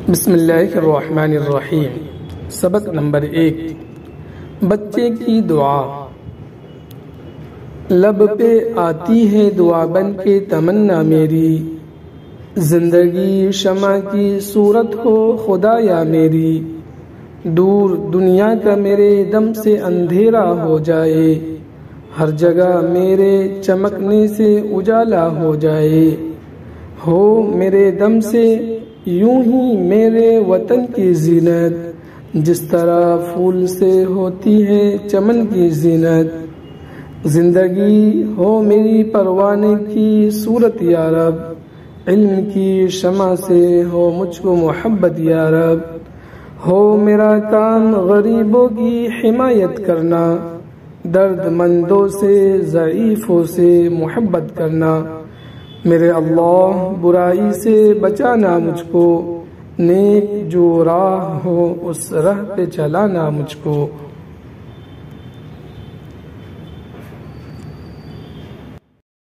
بسم اللہ الرحمن الرحیم۔ سبق نمبر 1، بچے کی دعا۔ لب پہ آتی ہے دعا بن کے تمنا میری، زندگی شمع کی صورت ہو خدایا میری، دور دنیا کا میرے دم سے اندھیرا ہو جائے، ہر جگہ میرے چمکنے سے اجالا ہو جائے، ہو میرے دم سے یوں ہی میرے وطن کی زینت، جس طرح پھول سے ہوتی ہے چمن کی زینت، زندگی ہو میری پروانے کی صورت یا رب، علم کی شمع سے ہو مجھ کو محبت یا رب، ہو میرا کام غریبوں کی حمایت کرنا، درد مندوں سے ضعیفوں سے محبت کرنا، میرے اللہ برائی سے بچانا مجھ کو، نیک جو راہ ہو اس راہ پہ چلانا مجھ کو۔